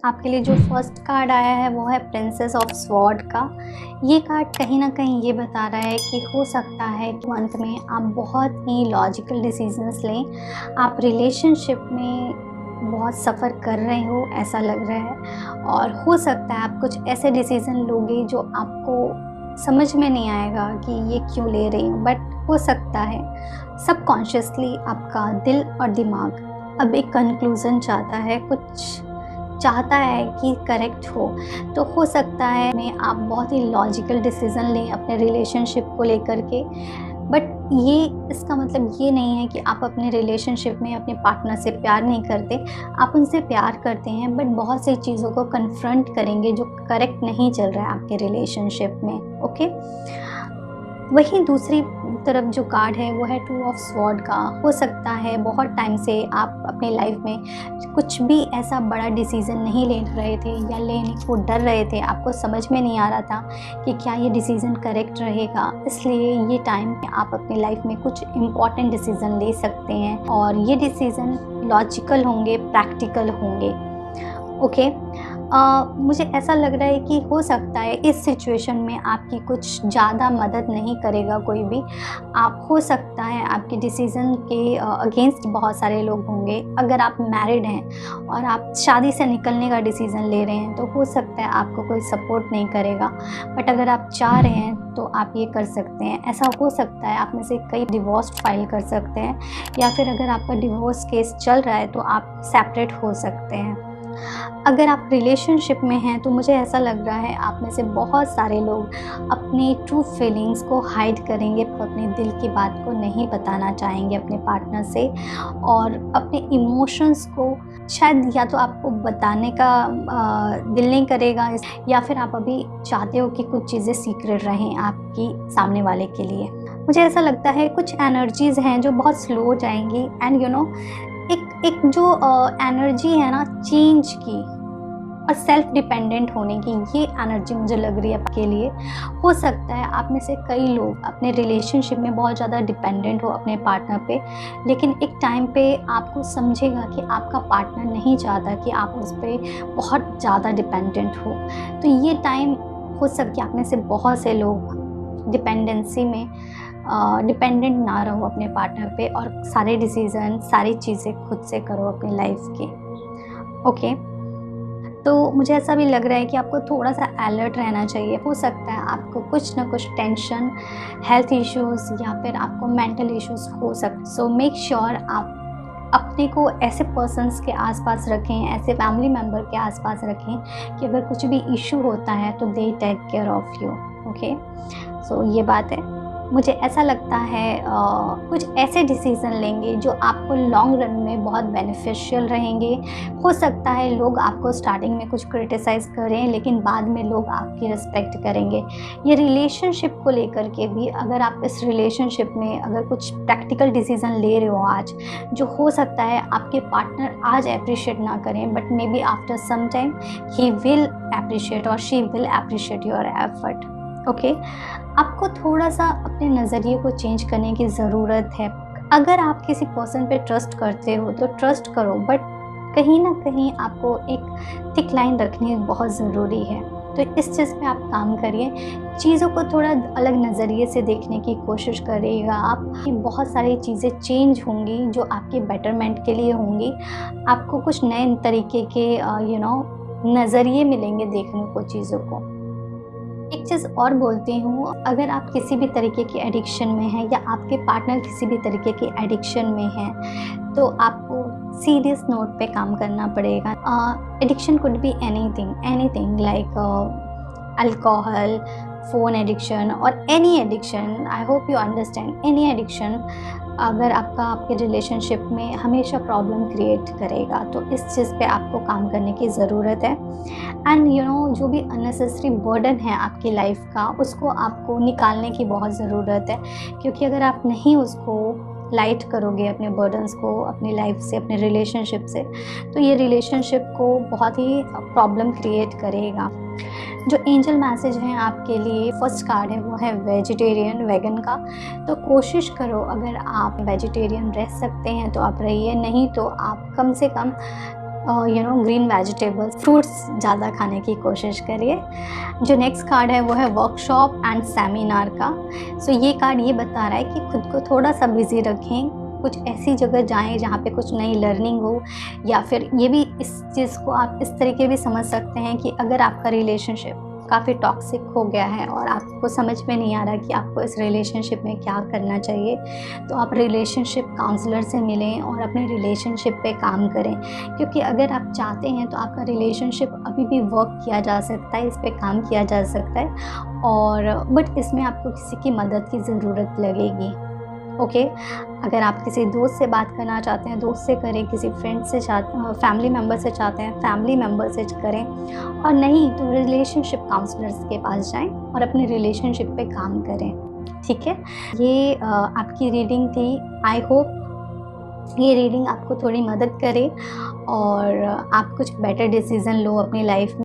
आपके लिए जो फर्स्ट कार्ड आया है वो है प्रिंसेस ऑफ स्वॉर्ड का। ये कार्ड कहीं ना कहीं ये बता रहा है कि हो सकता है कि मंथ में आप बहुत ही लॉजिकल डिसीजंस लें। आप रिलेशनशिप में बहुत सफ़र कर रहे हो ऐसा लग रहा है, और हो सकता है आप कुछ ऐसे डिसीज़न लोगे जो आपको समझ में नहीं आएगा कि ये क्यों ले रही हूँ, बट हो सकता है सबकॉन्शियसली आपका दिल और दिमाग अब एक कंक्लूज़न चाहता है, कुछ चाहता है कि करेक्ट हो। हो सकता है में आप बहुत ही लॉजिकल डिसीज़न लें अपने रिलेशनशिप को लेकर के, बट ये इसका मतलब ये नहीं है कि आप अपने रिलेशनशिप में अपने पार्टनर से प्यार नहीं करते। आप उनसे प्यार करते हैं, बट बहुत सी चीज़ों को कन्फ्रंट करेंगे जो करेक्ट नहीं चल रहा है आपके रिलेशनशिप में। ओके, वहीं दूसरी तरफ जो कार्ड है वो है टू ऑफ स्वॉर्ड का। हो सकता है बहुत टाइम से आप अपनी लाइफ में कुछ भी ऐसा बड़ा डिसीज़न नहीं ले रहे थे या लेने को डर रहे थे, आपको समझ में नहीं आ रहा था कि क्या ये डिसीज़न करेक्ट रहेगा। इसलिए ये टाइम पे आप अपनी लाइफ में कुछ इम्पॉर्टेंट डिसीज़न ले सकते हैं, और ये डिसीज़न लॉजिकल होंगे, प्रैक्टिकल होंगे। ओके, मुझे ऐसा लग रहा है कि हो सकता है इस सिचुएशन में आपकी कुछ ज़्यादा मदद नहीं करेगा कोई भी। आप हो सकता है आपके डिसीज़न के अगेंस्ट बहुत सारे लोग होंगे। अगर आप मैरिड हैं और आप शादी से निकलने का डिसीज़न ले रहे हैं तो हो सकता है आपको कोई सपोर्ट नहीं करेगा, बट अगर आप चाह रहे हैं तो आप ये कर सकते हैं। ऐसा हो सकता है आप में से कई डिवोर्स फाइल कर सकते हैं, या फिर अगर आपका डिवोर्स केस चल रहा है तो आप सेपरेट हो सकते हैं। अगर आप रिलेशनशिप में हैं तो मुझे ऐसा लग रहा है आप में से बहुत सारे लोग अपनी ट्रू फीलिंग्स को हाइड करेंगे, अपने दिल की बात को नहीं बताना चाहेंगे अपने पार्टनर से, और अपने इमोशंस को शायद या तो आपको बताने का दिल नहीं करेगा, या फिर आप अभी चाहते हो कि कुछ चीज़ें सीक्रेट रहें आपकी सामने वाले के लिए। मुझे ऐसा लगता है कुछ एनर्जीज़ हैं जो बहुत स्लो जाएंगी, एंड एक जो एनर्जी है ना चेंज की और सेल्फ डिपेंडेंट होने की, ये एनर्जी मुझे लग रही है आपके लिए। हो सकता है आप में से कई लोग अपने रिलेशनशिप में बहुत ज़्यादा डिपेंडेंट हो अपने पार्टनर पे, लेकिन एक टाइम पे आपको समझेगा कि आपका पार्टनर नहीं चाहता कि आप उस पर बहुत ज़्यादा डिपेंडेंट हो। तो ये टाइम हो सकता है आप में से बहुत से लोग डिपेंडेंसी में डिपेंडेंट ना रहो अपने पार्टनर पे, और सारे डिसीज़न सारी चीज़ें खुद से करो अपनी लाइफ की। ओके, तो मुझे ऐसा भी लग रहा है कि आपको थोड़ा सा अलर्ट रहना चाहिए। हो सकता है आपको कुछ ना कुछ टेंशन, हेल्थ इश्यूज़ या फिर आपको मेंटल इश्यूज़ हो सकते। सो मेक श्योर आप अपने को ऐसे पर्सन्स के आसपास रखें, ऐसे फैमिली मेम्बर के आसपास रखें कि अगर कुछ भी इशू होता है तो they take care of you. Okay, so ये बात है। मुझे ऐसा लगता है कुछ ऐसे डिसीज़न लेंगे जो आपको लॉन्ग रन में बहुत बेनिफिशियल रहेंगे। हो सकता है लोग आपको स्टार्टिंग में कुछ क्रिटिसाइज़ करें, लेकिन बाद में लोग आपकी रिस्पेक्ट करेंगे। ये रिलेशनशिप को लेकर के भी, अगर आप इस रिलेशनशिप में अगर कुछ प्रैक्टिकल डिसीज़न ले रहे हो आज, जो हो सकता है आपके पार्टनर आज अप्रिशिएट ना करें, but may be after some time he will appreciate और she will appreciate your effort. Okay, आपको थोड़ा सा अपने नज़रिए को चेंज करने की ज़रूरत है। अगर आप किसी पर्सन पे ट्रस्ट करते हो तो ट्रस्ट करो, बट कहीं ना कहीं आपको एक थिक लाइन रखनी बहुत ज़रूरी है। तो इस चीज़ पे आप काम करिए, चीज़ों को थोड़ा अलग नज़रिए से देखने की कोशिश करिएगा आप। बहुत सारी चीज़ें चेंज होंगी जो आपके बेटरमेंट के लिए होंगी। आपको कुछ नए तरीके के नज़रिए मिलेंगे देखने को चीज़ों को। एक चीज़ और बोलती हूँ, अगर आप किसी भी तरीके की एडिक्शन में हैं या आपके पार्टनर किसी भी तरीके की एडिक्शन में हैं, तो आपको सीरियस नोट पे काम करना पड़ेगा। Addiction could be anything like alcohol, phone addiction और any addiction. I hope you understand. Any addiction अगर आपके रिलेशनशिप में हमेशा प्रॉब्लम क्रिएट करेगा, तो इस चीज़ पे आपको काम करने की ज़रूरत है। एंड जो भी अननेसेसरी बर्डन है आपकी लाइफ का, उसको आपको निकालने की बहुत ज़रूरत है, क्योंकि अगर आप नहीं उसको लाइट करोगे अपने बर्डन्स को अपनी लाइफ से, अपने रिलेशनशिप से, तो ये रिलेशनशिप को बहुत ही प्रॉब्लम क्रिएट करेगा। जो एंजल मैसेज हैं आपके लिए, फर्स्ट कार्ड है वो है वेजिटेरियन, वेगन का। तो कोशिश करो, अगर आप वेजिटेरियन रह सकते हैं तो आप रहिए, नहीं तो आप कम से कम ग्रीन वेजिटेबल्स, फ्रूट्स ज़्यादा खाने की कोशिश करिए। जो नेक्स्ट कार्ड है वो है वर्कशॉप एंड सेमिनार का। सो ये कार्ड ये बता रहा है कि खुद को थोड़ा सा बिजी रखें, कुछ ऐसी जगह जाएं जहाँ पे कुछ नई लर्निंग हो, या फिर ये भी इस चीज़ को आप इस तरीके भी समझ सकते हैं कि अगर आपका रिलेशनशिप काफ़ी टॉक्सिक हो गया है और आपको समझ में नहीं आ रहा कि आपको इस रिलेशनशिप में क्या करना चाहिए, तो आप रिलेशनशिप काउंसलर से मिलें और अपने रिलेशनशिप पे काम करें। क्योंकि अगर आप चाहते हैं तो आपका रिलेशनशिप अभी भी वर्क किया जा सकता है, इस पे काम किया जा सकता है, और बट इसमें आपको किसी की मदद की ज़रूरत लगेगी। ओके, अगर आप किसी दोस्त से बात करना चाहते हैं, दोस्त से करें, किसी फ्रेंड से फैमिली मेम्बर से चाहते हैं, फैमिली मेम्बर से करें, और नहीं तो रिलेशनशिप काउंसलर्स के पास जाएं और अपने रिलेशनशिप पे काम करें। ठीक है, ये आपकी रीडिंग थी। आई होप ये रीडिंग आपको थोड़ी मदद करे और आप कुछ बेटर डिसीज़न लो अपनी लाइफ में।